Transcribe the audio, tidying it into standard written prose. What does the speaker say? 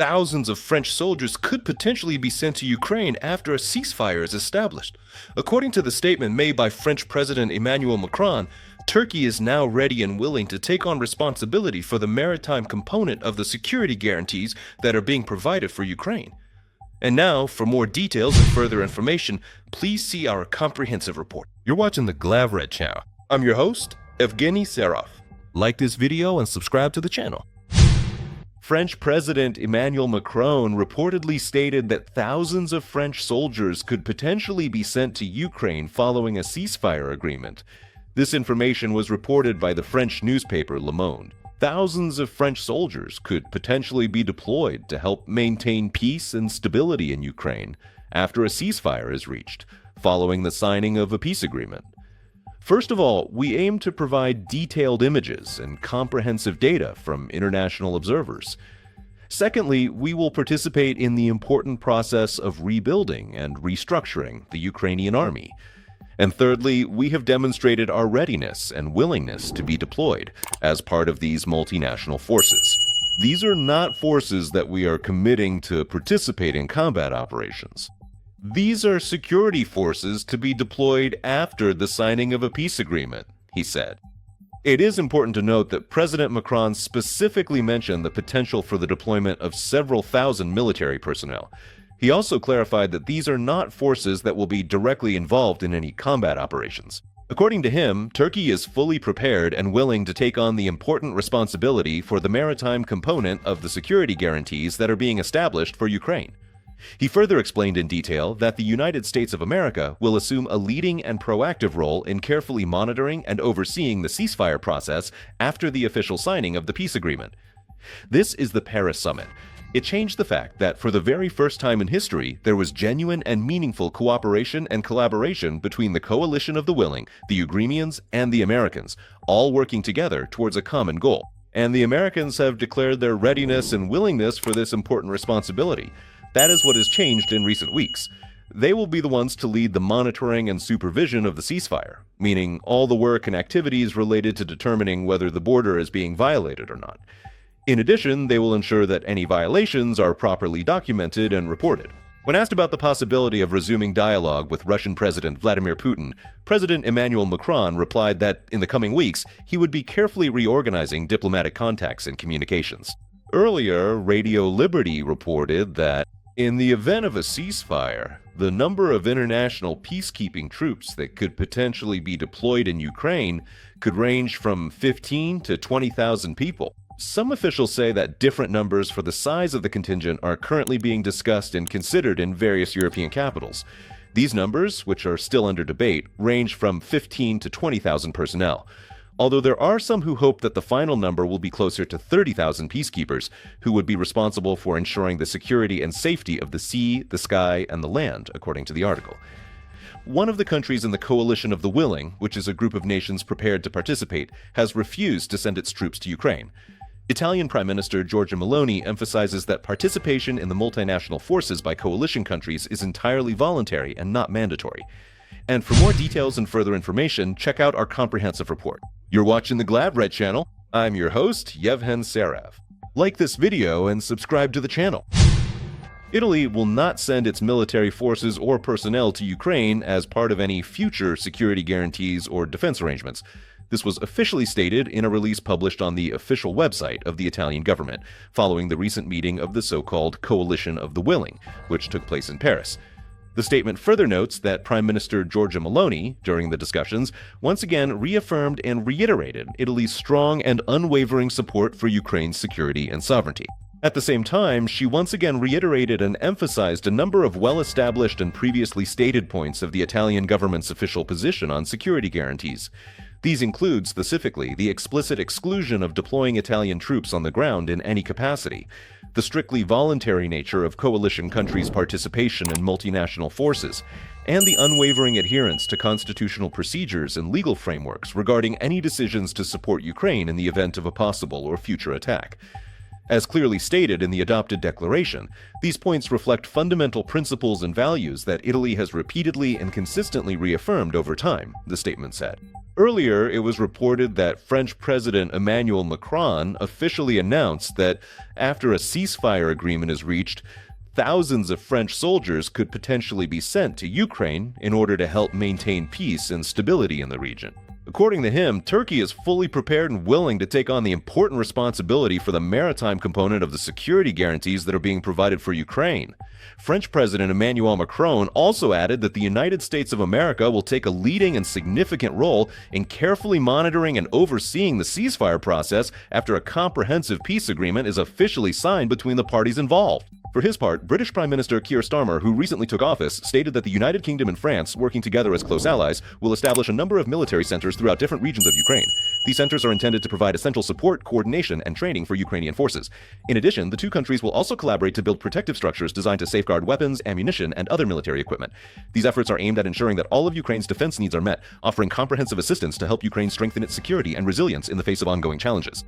thousands of French soldiers could potentially be sent to Ukraine after a ceasefire is established. According to the statement made by French President Emmanuel Macron, Turkey is now ready and willing to take on responsibility for the maritime component of the security guarantees that are being provided for Ukraine. And now, for more details and further information, please see our comprehensive report. You're watching the Glavred channel. I'm your host, Evgeny Serov. Like this video and subscribe to the channel. French President Emmanuel Macron reportedly stated that thousands of French soldiers could potentially be sent to Ukraine following a ceasefire agreement. This information was reported by the French newspaper Le Monde. Thousands of French soldiers could potentially be deployed to help maintain peace and stability in Ukraine after a ceasefire is reached, following the signing of a peace agreement. First of all, we aim to provide detailed images and comprehensive data from international observers. Secondly, we will participate in the important process of rebuilding and restructuring the Ukrainian army. And thirdly, we have demonstrated our readiness and willingness to be deployed as part of these multinational forces. These are not forces that we are committing to participate in combat operations. These are security forces to be deployed after the signing of a peace agreement, he said. It is important to note that President Macron specifically mentioned the potential for the deployment of several thousand military personnel. He also clarified that these are not forces that will be directly involved in any combat operations. According to him, Turkey is fully prepared and willing to take on the important responsibility for the maritime component of the security guarantees that are being established for Ukraine. He further explained in detail that the United States of America will assume a leading and proactive role in carefully monitoring and overseeing the ceasefire process after the official signing of the peace agreement. This is the Paris summit. It changed the fact that for the very first time in history, there was genuine and meaningful cooperation and collaboration between the coalition of the willing, the Ukrainians, and the Americans, all working together towards a common goal. And the Americans have declared their readiness and willingness for this important responsibility. That is what has changed in recent weeks. They will be the ones to lead the monitoring and supervision of the ceasefire, meaning all the work and activities related to determining whether the border is being violated or not. In addition, they will ensure that any violations are properly documented and reported. When asked about the possibility of resuming dialogue with Russian President Vladimir Putin, President Emmanuel Macron replied that in the coming weeks, he would be carefully reorganizing diplomatic contacts and communications. Earlier, Radio Liberty reported that in the event of a ceasefire, the number of international peacekeeping troops that could potentially be deployed in Ukraine could range from 15 to 20,000 people. Some officials say that different numbers for the size of the contingent are currently being discussed and considered in various European capitals. These numbers, which are still under debate, range from 15 to 20,000 personnel. Although there are some who hope that the final number will be closer to 30,000 peacekeepers, who would be responsible for ensuring the security and safety of the sea, the sky, and the land, according to the article. One of the countries in the Coalition of the Willing, which is a group of nations prepared to participate, has refused to send its troops to Ukraine. Italian Prime Minister Giorgia Meloni emphasizes that participation in the multinational forces by coalition countries is entirely voluntary and not mandatory. And for more details and further information, check out our comprehensive report. You're watching the Glavred channel. I'm your host, Yevhen Serov. Like this video and subscribe to the channel. Italy will not send its military forces or personnel to Ukraine as part of any future security guarantees or defense arrangements. This was officially stated in a release published on the official website of the Italian government, following the recent meeting of the so-called Coalition of the Willing, which took place in Paris. The statement further notes that Prime Minister Giorgia Meloni, during the discussions, once again reaffirmed and reiterated Italy's strong and unwavering support for Ukraine's security and sovereignty. At the same time, she once again reiterated and emphasized a number of well-established and previously stated points of the Italian government's official position on security guarantees. These include, specifically, the explicit exclusion of deploying Italian troops on the ground in any capacity, the strictly voluntary nature of coalition countries' participation in multinational forces, and the unwavering adherence to constitutional procedures and legal frameworks regarding any decisions to support Ukraine in the event of a possible or future attack. As clearly stated in the adopted declaration, these points reflect fundamental principles and values that Italy has repeatedly and consistently reaffirmed over time, the statement said. Earlier, it was reported that French President Emmanuel Macron officially announced that after a ceasefire agreement is reached, thousands of French soldiers could potentially be sent to Ukraine in order to help maintain peace and stability in the region. According to him, Turkey is fully prepared and willing to take on the important responsibility for the maritime component of the security guarantees that are being provided for Ukraine. French President Emmanuel Macron also added that the United States of America will take a leading and significant role in carefully monitoring and overseeing the ceasefire process after a comprehensive peace agreement is officially signed between the parties involved. For his part, British Prime Minister Keir Starmer, who recently took office, stated that the United Kingdom and France, working together as close allies, will establish a number of military centers throughout different regions of Ukraine. These centers are intended to provide essential support, coordination, and training for Ukrainian forces. In addition, the two countries will also collaborate to build protective structures designed to safeguard weapons, ammunition, and other military equipment. These efforts are aimed at ensuring that all of Ukraine's defense needs are met, offering comprehensive assistance to help Ukraine strengthen its security and resilience in the face of ongoing challenges.